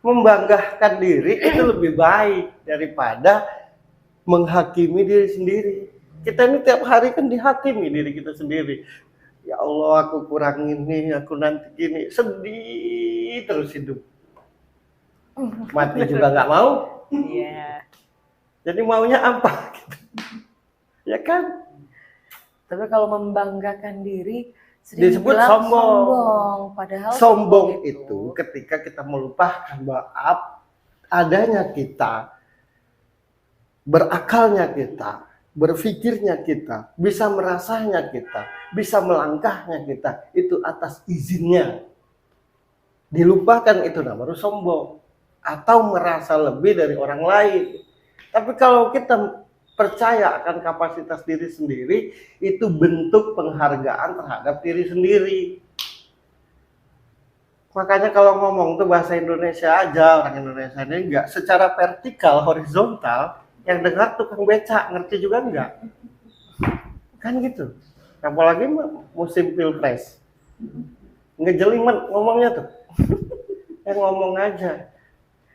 membanggakan diri itu lebih baik daripada menghakimi diri sendiri. Kita ini tiap hari kan dihakimi diri kita sendiri. Ya Allah, aku kurang ini, aku nanti gini, sedih terus hidup. Mati juga nggak mau. Iya. Jadi maunya apa? Ya kan? Tapi kalau membanggakan diri Disebut sombong. Padahal sombong itu ketika kita melupakan bahwa adanya kita, berakalnya kita, berpikirnya kita, bisa merasanya kita, bisa melangkahnya kita, itu atas izinnya. Dilupakan itu namanya sombong atau merasa lebih dari orang lain. Tapi kalau kita percaya akan kapasitas diri sendiri, itu bentuk penghargaan terhadap diri sendiri. Makanya kalau ngomong tuh bahasa Indonesia aja, orang Indonesia ini enggak secara vertikal, horizontal, yang dengar tukang becak, ngerti juga enggak? Kan gitu. Apalagi musim pilpres. Ngejelimet ngomongnya tuh. Ngomong aja.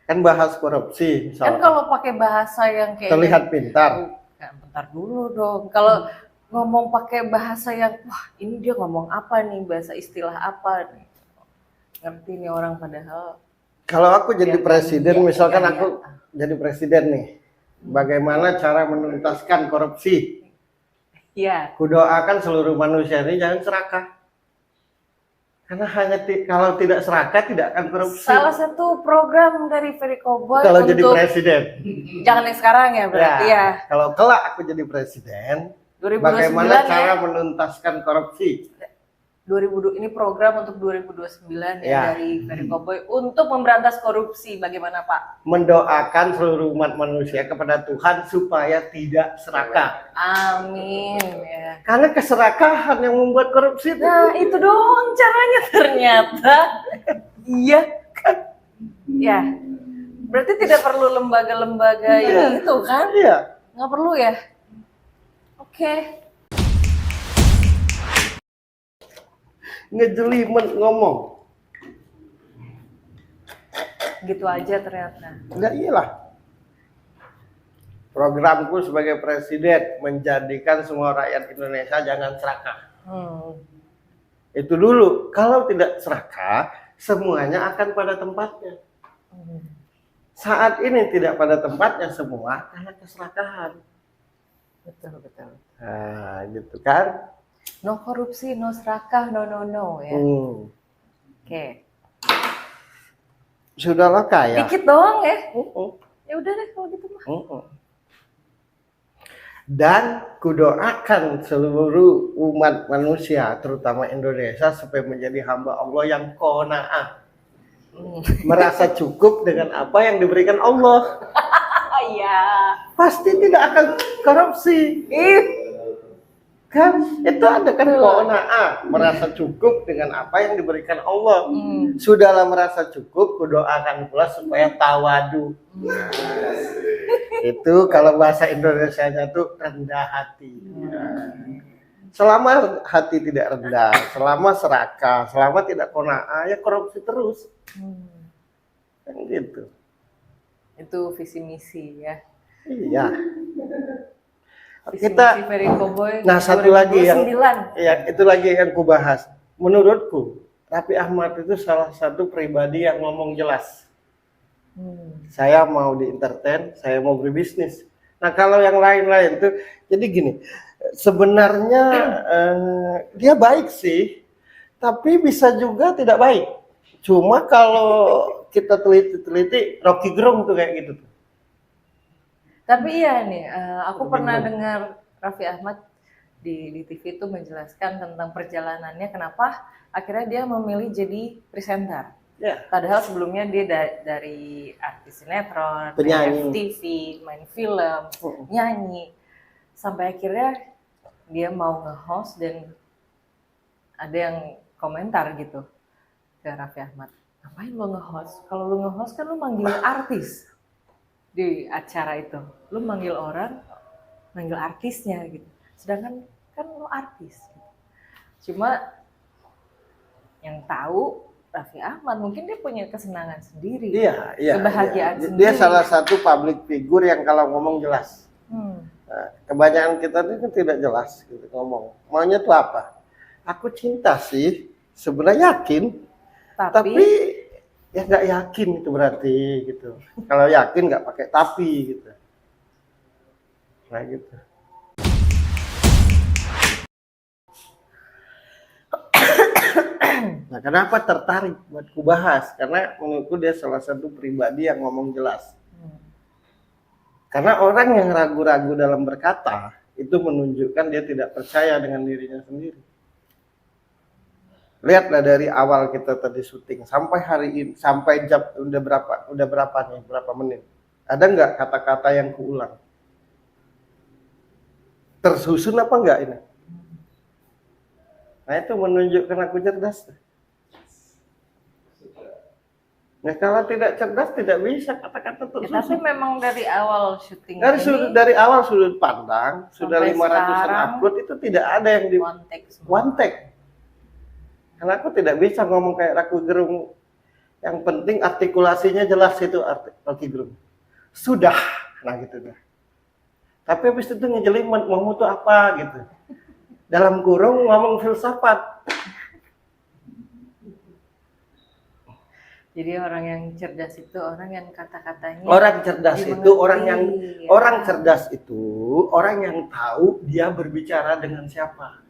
Kan bahas korupsi misalnya. Kan kalau pakai bahasa yang kayak terlihat pintar. Bentar dulu dong. Kalau ngomong pakai bahasa yang wah, ini dia ngomong apa nih, bahasa istilah apa nih. Ngerti nih orang padahal. Kalau aku jadi presiden, misalkan aku jadi presiden nih. Bagaimana cara menuntaskan korupsi? Iya. Kudoakan seluruh manusia ini jangan serakah. Karena hanya kalau tidak serakah tidak akan korupsi. Salah satu program dari Ferry Cowboy kalau jadi presiden. Jangan yang sekarang ya berarti ya. Kalau kelak aku jadi presiden, 2029 bagaimana cara menuntaskan korupsi? Ini program untuk 2029 ya dari Ferry Cowboy untuk memberantas korupsi. Bagaimana Pak? Mendoakan seluruh umat manusia kepada Tuhan supaya tidak serakah. Amin ya. Karena keserakahan yang membuat korupsi itu. Nah itu doang caranya ternyata. Iya kan? Ya. Berarti tidak perlu lembaga-lembaga yang itu kan? Iya. Nggak perlu ya? Oke. Ngejelimet ngomong. Gitu aja ternyata. Enggak, iyalah. Programku sebagai presiden menjadikan semua rakyat Indonesia jangan serakah. Itu dulu. Kalau tidak serakah, semuanya akan pada tempatnya. Saat ini tidak pada tempatnya semua karena keserakahan. Betul. Nah, gitu kan? No korupsi, no serakah, no ya. Oke. Sudahlah kaya. Dikit doang ya. Ya udah deh kalau gitu mah. Dan kudoakan seluruh umat manusia, terutama Indonesia, supaya menjadi hamba Allah yang qanaah. Merasa cukup dengan apa yang diberikan Allah. Iya. Pasti tidak akan korupsi. Kan itu ada kan qanaah, merasa cukup dengan apa yang diberikan Allah. Sudahlah merasa cukup, kudoakan pula supaya tawadu. Itu kalau bahasa Indonesianya tuh rendah hati. Selama hati tidak rendah, selama serakah, selama tidak qanaah, ya korupsi terus. Kan gitu. Itu visi misi ya. Iya. Kita Ferry Cowboy. Nah, satu 2029. Lagi yang ya, itu lagi yang ku bahas. Menurutku, Raffi Ahmad itu salah satu pribadi yang ngomong jelas. Saya mau di entertain, saya mau berbisnis. Nah, kalau yang lain-lain tuh jadi gini, sebenarnya dia baik sih, tapi bisa juga tidak baik. Cuma kalau kita teliti-teliti, Rocky Gerung tuh kayak gitu tuh. Tapi iya nih, aku pernah dengar Raffi Ahmad di TV itu menjelaskan tentang perjalanannya kenapa akhirnya dia memilih jadi presenter. Padahal sebelumnya dia dari artis sinetron, main FTV, main film, nyanyi. Sampai akhirnya dia mau nge-host dan ada yang komentar gitu ke Raffi Ahmad. Ngapain lo nge-host? Kalau lo nge-host kan lo manggil artis di acara itu, lu manggil orang, manggil artisnya gitu. Sedangkan kan lu artis. Cuma yang tahu Raffi Ahmad, mungkin dia punya kesenangan sendiri, Iya, iya. kebahagiaan Iya. sendiri. Dia salah satu public figure yang kalau ngomong jelas. Nah, kebanyakan kita ini kan tidak jelas gitu ngomong. Maunya tuh apa? Aku cinta sih, sebenarnya yakin, tapi ya nggak yakin itu berarti gitu. Kalau yakin nggak pakai tapi gitu. Nah gitu. Nah, kenapa tertarik buat ku bahas? Karena menurutku dia salah satu pribadi yang ngomong jelas. Karena orang yang ragu-ragu dalam berkata itu menunjukkan dia tidak percaya dengan dirinya sendiri. Lihatlah dari awal kita tadi syuting sampai hari ini, sampai jam udah berapa nih, berapa menit? Ada nggak kata-kata yang kuulang? Tersusun apa enggak ini? Nah itu menunjukkan aku cerdas. Nah kalau tidak cerdas tidak bisa kata-kata tersusun. Tapi memang dari awal syuting dari awal sudut pandang sudah 500-an sekarang, upload itu tidak ada yang di one take. Karena aku tidak bisa ngomong kayak Rocky Gerung. Yang penting artikulasinya jelas itu Rocky Gerung. Sudah, nah gitu dah. Tapi habis itu ngejelimet ngomong tuh apa gitu. Dalam kurung ngomong filsafat. Jadi orang yang cerdas itu orang yang kata-katanya. Orang cerdas itu orang cerdas itu orang yang tahu dia berbicara dengan siapa.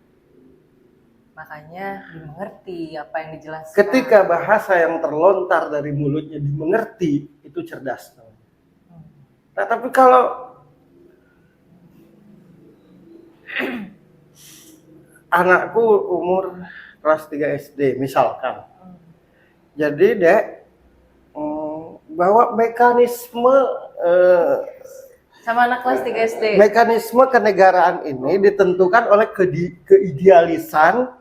Makanya dimengerti apa yang dijelaskan. Ketika bahasa yang terlontar dari mulutnya dimengerti, itu cerdas. Nah, tapi kalau anakku umur kelas 3 SD misalkan. Jadi dek bahwa mekanisme sama anak kelas 3 SD. Mekanisme kenegaraan ini ditentukan oleh keidealisan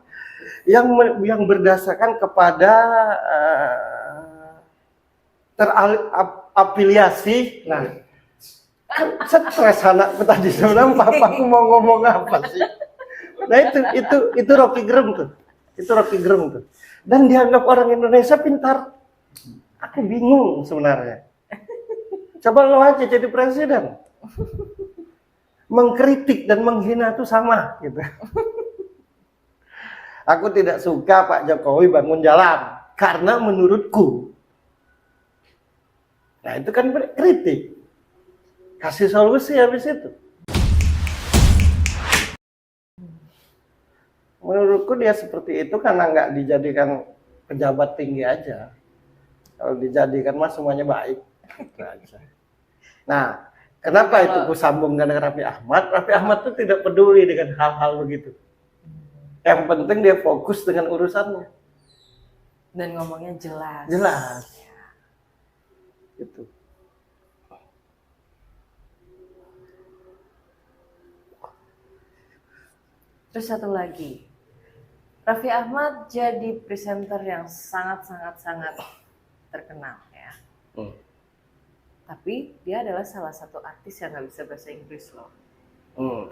yang berdasarkan kepada terafiliasi. Nah, kan stres anakku tadi sebenarnya papaku mau ngomong apa sih? Nah itu Rocky Gerung tuh. Itu Rocky Gerung tuh. Dan dianggap orang Indonesia pintar. Aku bingung sebenarnya. Coba lo aja jadi presiden. Mengkritik dan menghina itu sama gitu. Aku tidak suka Pak Jokowi bangun jalan karena menurutku. Nah, itu kan kritik. Kasih solusi habis itu. Menurutku dia seperti itu karena nggak dijadikan pejabat tinggi aja. Kalau dijadikan mah semuanya baik. Gitu aja. Nah, kenapa itu ku sambungkan dengan Raffi Ahmad? Raffi Ahmad itu tidak peduli dengan hal-hal begitu. Yang penting dia fokus dengan urusannya. Dan ngomongnya jelas. Jelas. Gitu. Terus satu lagi. Raffi Ahmad jadi presenter yang sangat terkenal ya. Tapi dia adalah salah satu artis yang nggak bisa bahasa Inggris loh.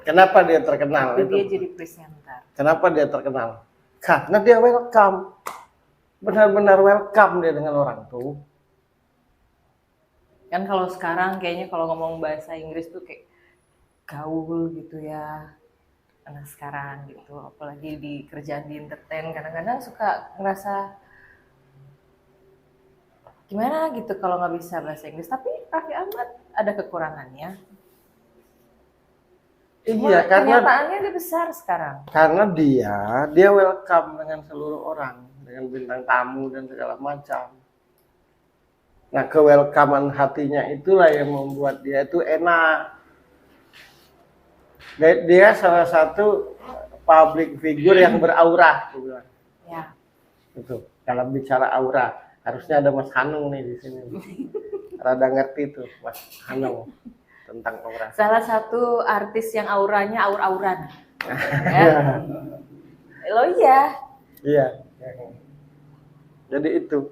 Kenapa dia terkenal? Tapi dia jadi presenter. Kenapa dia terkenal? Karena dia welcome. Benar-benar welcome dia dengan orang tuh. Kan kalau sekarang kayaknya kalau ngomong bahasa Inggris tuh kayak gaul gitu ya. Anak sekarang gitu, apalagi di kerjaan di entertain, kadang-kadang suka ngerasa gimana gitu kalau nggak bisa bahasa Inggris. Tapi Raffi Ahmad ada kekurangannya. Iya, karena kenyataannya dia besar sekarang. Karena dia welcome dengan seluruh orang, dengan bintang tamu dan segala macam. Nah, kewelcomean hatinya itulah yang membuat dia itu enak. Dia salah satu public figure yang beraura, bilang. Ya. Itu dalam bicara aura harusnya ada Mas Hanung nih di sini. Rada ngerti tuh Mas Hanung tentang aura. Salah satu artis yang auranya aur-auran. Ya. Lo iya. Iya. Jadi itu.